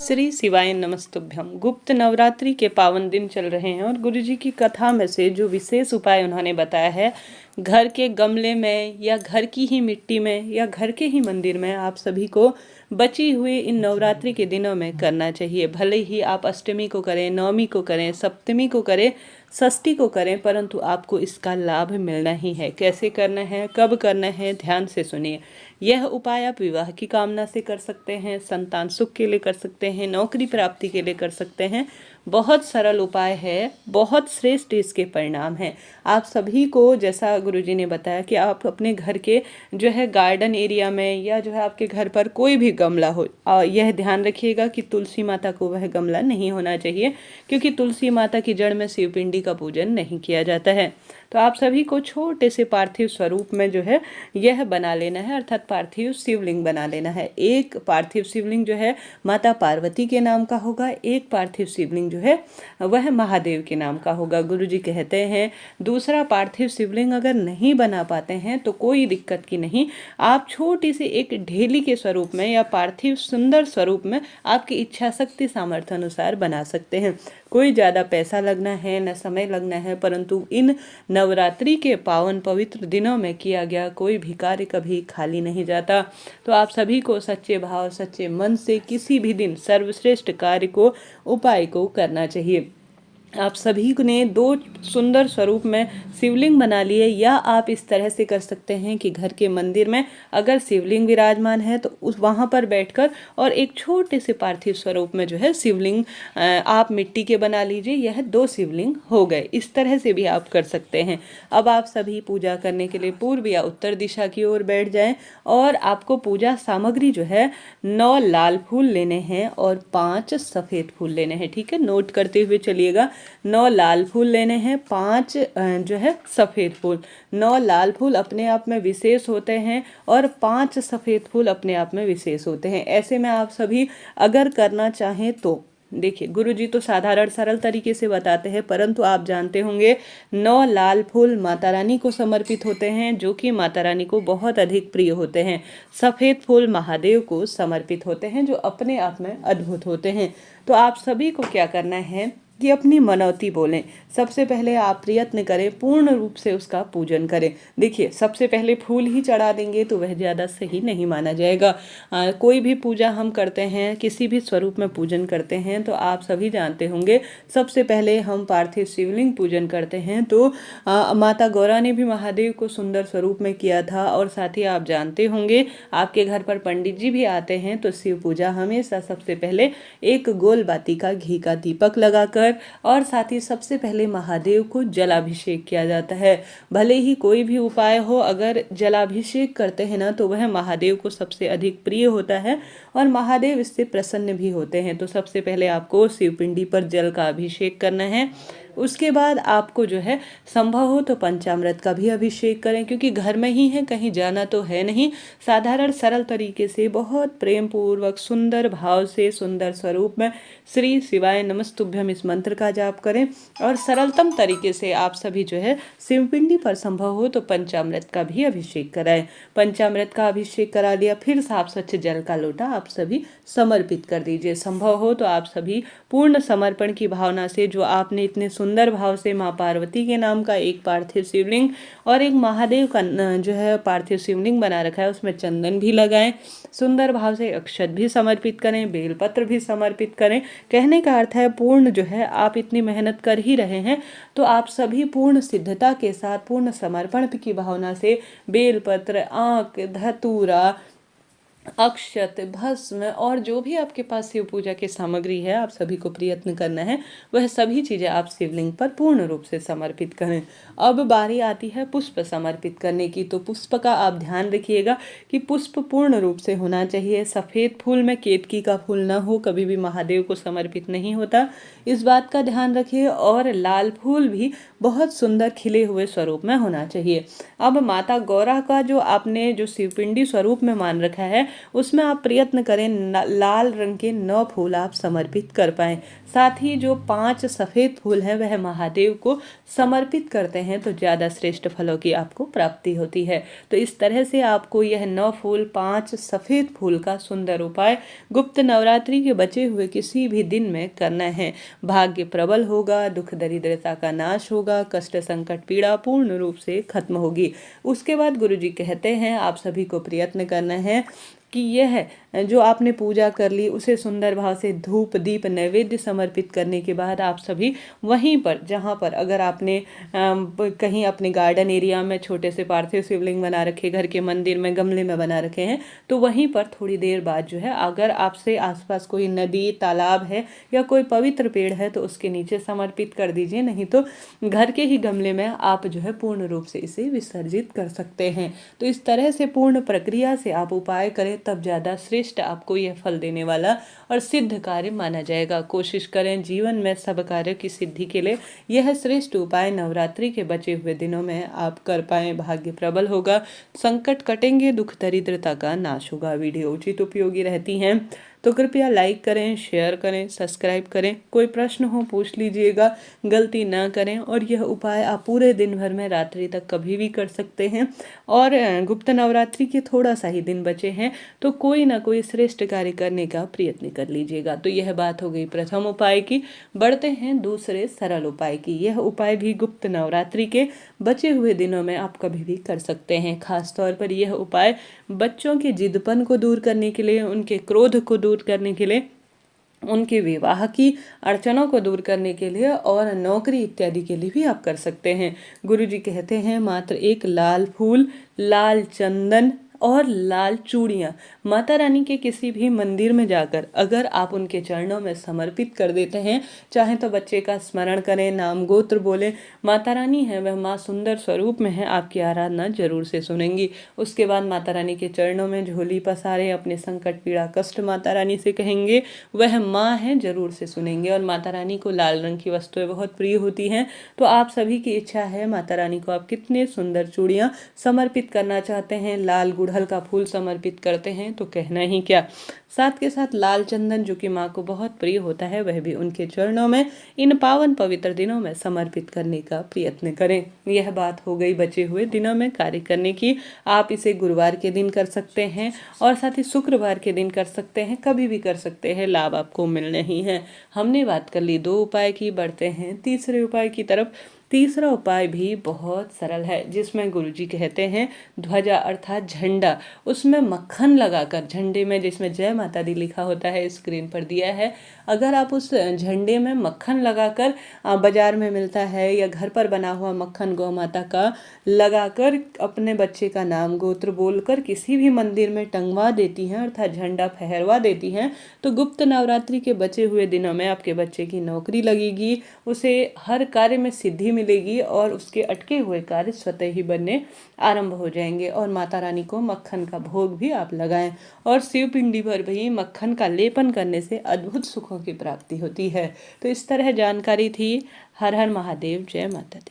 श्री शिवाय नमस्तुभ्यम। गुप्त नवरात्रि के पावन दिन चल रहे हैं और गुरुजी की कथा में से जो विशेष उपाय उन्होंने बताया है, घर के गमले में या घर की ही मिट्टी में या घर के ही मंदिर में आप सभी को बची हुई इन नवरात्रि के दिनों में करना चाहिए। भले ही आप अष्टमी को करें, नवमी को करें, सप्तमी को करें, षष्ठी को करें, परंतु आपको इसका लाभ मिलना ही है। कैसे करना है, कब करना है, ध्यान से सुनिए। यह उपाय आप विवाह की कामना से कर सकते हैं, संतान सुख के लिए कर सकते हैं, नौकरी प्राप्ति के लिए कर सकते हैं। बहुत सरल उपाय है, बहुत श्रेष्ठ इसके परिणाम हैं। आप सभी को जैसा गुरुजी ने बताया कि आप अपने घर के जो है गार्डन एरिया में या जो है आपके घर पर कोई भी गमला हो, यह ध्यान रखिएगा कि तुलसी माता को वह गमला नहीं होना चाहिए, क्योंकि तुलसी माता की जड़ में शिवपिंडी का पूजन नहीं किया जाता है। तो आप सभी को छोटे से पार्थिव स्वरूप में जो है यह बना लेना है, अर्थात पार्थिव शिवलिंग बना लेना है। एक पार्थिव शिवलिंग जो है माता पार्वती के नाम का होगा, एक पार्थिव शिवलिंग जो है वह महादेव के नाम का होगा। गुरुजी कहते हैं दूसरा पार्थिव शिवलिंग अगर नहीं बना पाते हैं तो कोई दिक्कत की नहीं, आप छोटी सी एक ढेली के स्वरूप में या पार्थिव सुंदर स्वरूप में आपकी इच्छा शक्ति सामर्थ्य अनुसार बना सकते हैं। कोई ज़्यादा पैसा लगना है न समय लगना है, परंतु इन नवरात्रि के पावन पवित्र दिनों में किया गया कोई भी कार्य कभी खाली नहीं जाता। तो आप सभी को सच्चे भाव सच्चे मन से किसी भी दिन सर्वश्रेष्ठ कार्य को उपाय को करना चाहिए। आप सभी ने दो सुंदर स्वरूप में शिवलिंग बना लिए, या आप इस तरह से कर सकते हैं कि घर के मंदिर में अगर शिवलिंग विराजमान है तो उस वहाँ पर बैठकर और एक छोटे से पार्थिव स्वरूप में जो है शिवलिंग आप मिट्टी के बना लीजिए। यह दो शिवलिंग हो गए। इस तरह से भी आप कर सकते हैं। अब आप सभी पूजा करने के लिए पूर्व या उत्तर दिशा की ओर बैठ जाएं और आपको पूजा सामग्री जो है 9 लाल फूल लेने हैं और 5 सफ़ेद फूल लेने हैं। ठीक है, नोट करते हुए चलिएगा। 9 लाल फूल लेने हैं, 5 जो है सफ़ेद फूल। 9 लाल फूल अपने आप में विशेष होते हैं और 5 सफ़ेद फूल अपने आप में विशेष होते हैं। ऐसे में आप सभी अगर करना चाहें तो देखिए, गुरुजी तो साधारण सरल तरीके से बताते हैं, परंतु आप जानते होंगे 9 लाल फूल माता रानी को समर्पित होते हैं, जो कि माता रानी को बहुत अधिक प्रिय होते हैं। सफ़ेद फूल महादेव को समर्पित होते हैं, जो अपने आप में अद्भुत होते हैं। तो आप सभी को क्या करना है कि अपनी मनौती बोलें। सबसे पहले आप प्रयत्न करें, पूर्ण रूप से उसका पूजन करें। देखिए, सबसे पहले फूल ही चढ़ा देंगे तो वह ज़्यादा सही नहीं माना जाएगा। कोई भी पूजा हम करते हैं, किसी भी स्वरूप में पूजन करते हैं, तो आप सभी जानते होंगे सबसे पहले हम पार्थिव शिवलिंग पूजन करते हैं। तो माता गौरा ने भी महादेव को सुंदर स्वरूप में किया था। और साथ ही आप जानते होंगे आपके घर पर पंडित जी भी आते हैं, तो शिव पूजा हमेशा सबसे पहले एक गोल बाती का घी का दीपक लगाकर और साथ ही सबसे पहले महादेव को जलाभिषेक किया जाता है। भले ही कोई भी उपाय हो, अगर जलाभिषेक करते हैं ना तो वह महादेव को सबसे अधिक प्रिय होता है और महादेव इससे प्रसन्न भी होते हैं। तो सबसे पहले आपको शिवपिंडी पर जल का अभिषेक करना है। उसके बाद आपको जो है संभव हो तो पंचामृत का भी अभिषेक करें, क्योंकि घर में ही है, कहीं जाना तो है नहीं। साधारण सरल तरीके से बहुत प्रेम पूर्वक सुंदर भाव से सुंदर स्वरूप में श्री शिवाय नमस्तुभ्यम इस मंत्र का जाप करें। और सरलतम तरीके से आप सभी जो है शिवपिंडी पर संभव हो तो पंचामृत का भी अभिषेक कराएं। पंचामृत का अभिषेक करा लिया, फिर साफ स्वच्छ जल का लोटा आप सभी समर्पित कर दीजिए। संभव हो तो आप सभी पूर्ण समर्पण की भावना से, जो आपने इतने सुंदर भाव से माँ पार्वती के नाम का एक पार्थिव शिवलिंग और एक महादेव का जो है पार्थिव शिवलिंग बना रखा है, उसमें चंदन भी लगाएं, सुंदर भाव से अक्षत भी समर्पित करें, बेलपत्र भी समर्पित करें। कहने का अर्थ है पूर्ण जो है आप इतनी मेहनत कर ही रहे हैं, तो आप सभी पूर्ण सिद्धता के साथ पूर्ण समर्पण की भावना से बेलपत्र, आंक, धतूरा, अक्षत, भस्म और जो भी आपके पास शिव पूजा की सामग्री है, आप सभी को प्रयत्न करना है वह सभी चीज़ें आप शिवलिंग पर पूर्ण रूप से समर्पित करें। अब बारी आती है पुष्प समर्पित करने की। तो पुष्प का आप ध्यान रखिएगा कि पुष्प पूर्ण रूप से होना चाहिए। सफ़ेद फूल में केतकी का फूल ना हो, कभी भी महादेव को समर्पित नहीं होता, इस बात का ध्यान रखिए। और लाल फूल भी बहुत सुंदर खिले हुए स्वरूप में होना चाहिए। अब माता गौरा का जो आपने जो शिवपिंडी स्वरूप में मान रखा है, उसमें आप प्रयत्न करें लाल रंग के 9 फूल आप समर्पित कर पाएँ। साथ ही जो 5 सफ़ेद फूल हैं वह महादेव को समर्पित करते हैं तो ज़्यादा श्रेष्ठ फलों की आपको प्राप्ति होती है। तो इस तरह से आपको यह 9 फूल 5 सफ़ेद फूल का सुंदर उपाय गुप्त नवरात्रि के बचे हुए किसी भी दिन में करना है। भाग्य प्रबल होगा, दुख दरिद्रता का नाश होगा, कष्ट संकट पीड़ा पूर्ण रूप से खत्म होगी। उसके बाद गुरुजी कहते हैं आप सभी को प्रयत्न करना है कि यह जो आपने पूजा कर ली उसे सुंदर भाव से धूप दीप नैवेद्य समर्पित करने के बाद आप सभी वहीं पर जहाँ पर अगर आपने कहीं अपने गार्डन एरिया में छोटे से पार्थिव शिवलिंग बना रखे, घर के मंदिर में गमले में बना रखे हैं, तो वहीं पर थोड़ी देर बाद जो है अगर आपसे आसपास कोई नदी तालाब है या कोई पवित्र पेड़ है तो उसके नीचे समर्पित कर दीजिए, नहीं तो घर के ही गमले में आप जो है पूर्ण रूप से इसे विसर्जित कर सकते हैं। तो इस तरह से पूर्ण प्रक्रिया से आप उपाय करें तब ज़्यादा श्रेष्ठ आपको यह फल देने वाला और सिद्ध कार्य माना जाएगा। कोशिश करें जीवन में सब कार्यों की सिद्धि के लिए यह श्रेष्ठ उपाय नवरात्रि के बचे हुए दिनों में आप कर पाएं। भाग्य प्रबल होगा, संकट कटेंगे, दुख दरिद्रता का नाश होगा। वीडियो उचित उपयोगी रहती हैं तो कृपया लाइक करें, शेयर करें, सब्सक्राइब करें। कोई प्रश्न हो पूछ लीजिएगा, गलती ना करें। और यह उपाय आप पूरे दिन भर में रात्रि तक कभी भी कर सकते हैं। और गुप्त नवरात्रि के थोड़ा सा ही दिन बचे हैं तो कोई ना कोई श्रेष्ठ कार्य करने का प्रयत्न कर लीजिएगा। तो यह बात हो गई प्रथम उपाय की। बढ़ते हैं दूसरे सरल उपाय की। यह उपाय भी गुप्त नवरात्रि के बचे हुए दिनों में आप कभी भी कर सकते हैं। खास तौर पर यह उपाय बच्चों के जिद्दपन को दूर करने के लिए, उनके क्रोध को दूर करने के लिए, उनके विवाह की अड़चनों को दूर करने के लिए और नौकरी इत्यादि के लिए भी आप कर सकते हैं। गुरुजी कहते हैं मात्र एक लाल फूल, लाल चंदन और लाल चूड़ियाँ माता रानी के किसी भी मंदिर में जाकर अगर आप उनके चरणों में समर्पित कर देते हैं, चाहे तो बच्चे का स्मरण करें, नाम गोत्र बोले, माता रानी है वह माँ सुंदर स्वरूप में है, आपकी आराधना जरूर से सुनेंगी। उसके बाद माता रानी के चरणों में झोली पसारें, अपने संकट पीड़ा कष्ट माता रानी से कहेंगे, वह माँ है जरूर से सुनेंगे। और माता रानी को लाल रंग की वस्तुएं बहुत प्रिय होती हैं, तो आप सभी की इच्छा है माता रानी को आप कितने सुंदर चूड़ियाँ समर्पित करना चाहते हैं। लाल गुड़हल का फूल समर्पित करते हैं तो कहना ही क्या। साथ के साथ लाल चंदन जो कि माँ को बहुत प्रिय होता है वह भी उनके चरणों में इन पावन पवित्र दिनों में समर्पित करने का प्रयत्न करें। यह बात हो गई बचे हुए दिनों में कार्य करने की। आप इसे गुरुवार के दिन कर सकते हैं और साथ ही शुक्रवार के दिन कर सकते हैं, कभी भी कर सकते हैं, लाभ आपको मिलने ही है। हमने बात कर ली 2 उपाय की, बढ़ते हैं तीसरे उपाय की तरफ। तीसरा उपाय भी बहुत सरल है जिसमें गुरुजी कहते हैं ध्वजा अर्थात झंडा, उसमें मक्खन लगाकर, झंडे में जिसमें जय माता दी लिखा होता है स्क्रीन पर दिया है, अगर आप उस झंडे में मक्खन लगाकर, बाजार में मिलता है या घर पर बना हुआ मक्खन गौ माता का लगाकर अपने बच्चे का नाम गोत्र बोलकर किसी भी मंदिर में टंगवा देती हैं अर्थात झंडा फहरवा देती हैं, तो गुप्त नवरात्रि के बचे हुए दिनों में आपके बच्चे की नौकरी लगेगी, उसे हर कार्य में सिद्धि मिलेगी और उसके अटके हुए कार्य स्वतः ही बनने आरंभ हो जाएंगे। और माता रानी को मक्खन का भोग भी आप लगाएं और शिव पिंडी पर भी मक्खन का लेपन करने से अद्भुत सुखों की प्राप्ति होती है। तो इस तरह जानकारी थी। हर हर महादेव, जय माता दी।